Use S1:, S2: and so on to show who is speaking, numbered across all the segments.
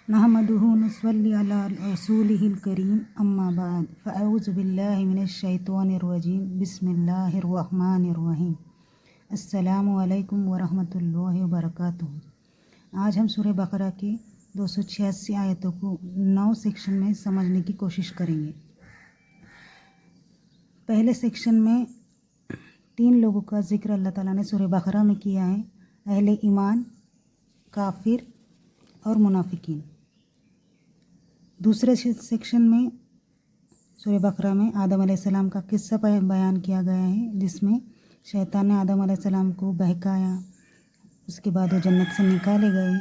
S1: नहमदुहु नुसल्ली अला रसूलिहिल करीम अम्मा बाद फ़अऊज़ु बिल्लाहि मिनश शैतानिर रजीम बिस्मिल्लाहिर रहमानिर रहीम अस्सलामु अलैकुम व रहमतुल्लाहि व बरकातुहू। आज हम सूरह बकरा की 286 आयतों को 9 सेक्शन में समझने की कोशिश करेंगे। पहले सेक्शन में 3 लोगों का जिक्र अल्लाह ताला ने सूरह बकरा में किया है, अहले ईमान, काफिर और मुनाफिकीन। दूसरे सेक्शन में सूरह बकरा में आदम अलैहिस्सलाम का किस्सा बयान किया गया है, जिसमें शैतान ने आदम अलैहिस्सलाम को बहकाया। उसके बाद वो जन्नत से निकाले गए,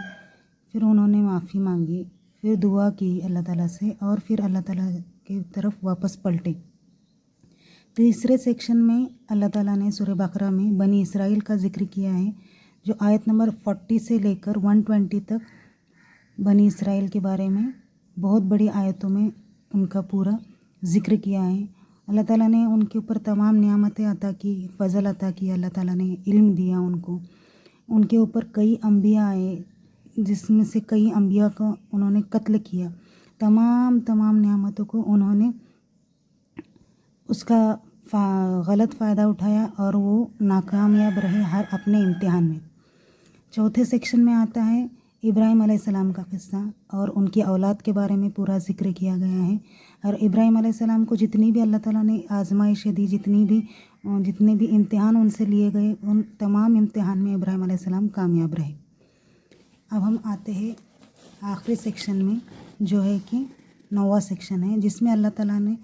S1: फिर उन्होंने माफ़ी मांगी, फिर दुआ की अल्लाह ताला से और फिर अल्लाह ताला की तरफ वापस पलटे। तीसरे सेक्शन में अल्लाह ताला ने सूरह बकरा में बनी इसराइल का जिक्र किया है, जो आयत नंबर 40 से लेकर 120 तक बनी इसराइल के बारे में बहुत बड़ी आयतों में उनका पूरा ज़िक्र किया है। अल्लाह ताला ने उनके ऊपर तमाम नियामतें अता की, फ़ज़ल अता किया। अल्लाह ताला ने इल्म दिया उनको। उनके ऊपर कई अंबिया आए, जिसमें से कई अंबिया को उन्होंने कत्ल किया। तमाम नियामतों को उन्होंने उसका गलत फ़ायदा उठाया और वो नाकामयाब रहे हर अपने इम्तिहान में। चौथे सेक्शन में आता है इब्राहिम अलैहिस्सलाम का किस्सा और उनकी औलाद के बारे में पूरा जिक्र किया गया है। और इब्राहिम अलैहिस्सलाम को जितनी भी अल्लाह ताला ने आजमाइशें दी, जितने भी इम्तिहान उनसे लिए गए, उन तमाम इम्तिहान में इब्राहिम अलैहिस्सलाम कामयाब रहे। अब हम आते हैं आखिरी सेक्शन में, जो है कि 9वां सेक्शन है, जिसमें अल्लाह ताला ने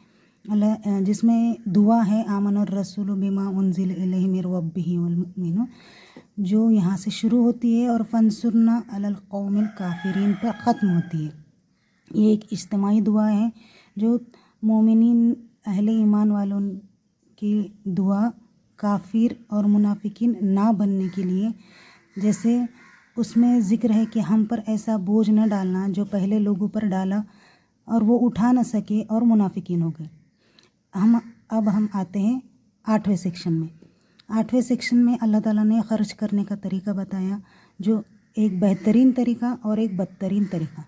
S1: जिसमें दुआ है आमनुर रसूलु बिमा उनज़िल इलैहि मिर रब्बिहि वल मुमिनून, जो यहाँ से शुरू होती है और फंसुरना अलल कौमिल काफिरीन पर ख़त्म होती है। ये एक इज्तिमाई दुआ है जो मोमिनीन अहले ईमान वालों की दुआ काफिर और मुनाफिकीन ना बनने के लिए, जैसे उसमें ज़िक्र है कि हम पर ऐसा बोझ न डालना जो पहले लोगों पर डाला और वो उठा न सके और मुनाफिकीन हो गए। अब हम आते हैं 8वें सेक्शन में। 8वें सेक्शन में अल्लाह ताला ने ख़र्च करने का तरीका बताया, जो एक बेहतरीन तरीका और एक बदतरीन तरीका।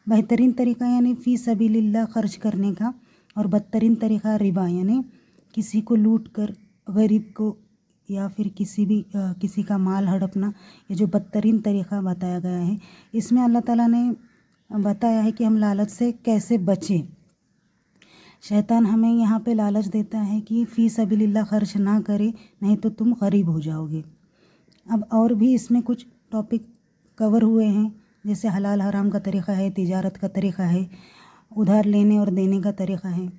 S1: बेहतरीन तरीका यानी फ़ी सबीलिल्लाह ख़र्च करने का, और बदतरीन तरीका रिबा यानी किसी को लूट कर गरीब को या फिर किसी का माल हड़पना। ये जो बदतरीन तरीका बताया गया है, इसमें अल्लाह ताला ने बताया है कि हम लालच से कैसे बचें। शैतान हमें यहाँ पे लालच देता है कि फ़ी सबीलिल्लाह ख़र्च ना करे, नहीं तो तुम गरीब हो जाओगे। अब और भी इसमें कुछ टॉपिक कवर हुए हैं, जैसे हलाल हराम का तरीक़ा है, तिजारत का तरीक़ा है, उधार लेने और देने का तरीक़ा है।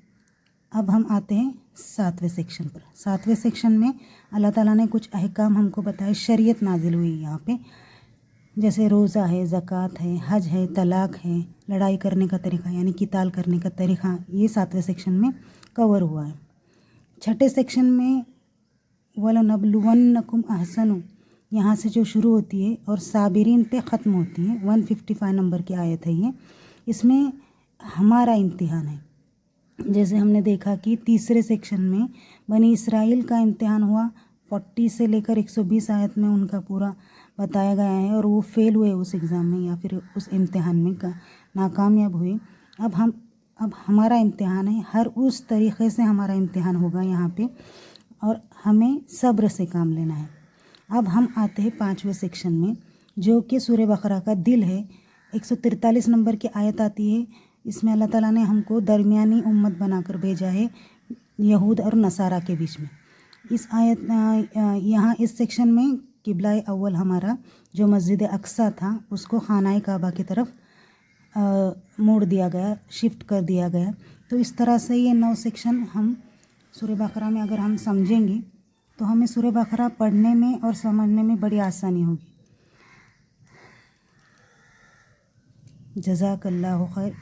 S1: अब हम आते हैं 7वें सेक्शन पर। 7वें सेक्शन में अल्लाह ताला ने कुछ अहकाम हमको बताए, शरीयत नाजिल हुई यहाँ पे, जैसे रोज़ा है, ज़कात है, हज है, तलाक़ है, लड़ाई करने का तरीक़ा यानी किताल करने का तरीक़ा। ये 7वें सेक्शन में कवर हुआ है। 6ठे सेक्शन में वलनबलुवन्नकुम अहसनु, यहाँ से जो शुरू होती है और साबिरीन पे ख़त्म होती है, 155 नंबर की आयत है ये। इसमें हमारा इम्तिहान है। जैसे हमने देखा कि तीसरे सेक्शन में बनी इसराइल का इम्तिहान हुआ, 40 से लेकर 120 आयत में उनका पूरा बताया गया है, और वो फेल हुए उस एग्ज़ाम में या फिर उस इम्तिहान में नाकामयाब हुए। अब हमारा इम्तिहान है, हर उस तरीक़े से हमारा इम्तिहान होगा यहाँ पे, और हमें सब्र से काम लेना है। अब हम आते हैं 5वें सेक्शन में, जो कि सूरह बकरा का दिल है। 143 नंबर की आयत आती है। इसमें अल्लाह ताला ने हमको दरमियानी उम्मत बनाकर भेजा है, यहूद और नसारा के बीच में। यहाँ इस सेक्शन में किबला अव्वल हमारा जो मस्जिद अक्सा था, उसको खानाए काबा की तरफ मोड़ दिया गया, शिफ्ट कर दिया गया। तो इस तरह से ये 9 सेक्शन हम सूरह बकरा में अगर हम समझेंगे तो हमें सूरह बकरा पढ़ने में और समझने में बड़ी आसानी होगी। जज़ाकल्लाहु खैर।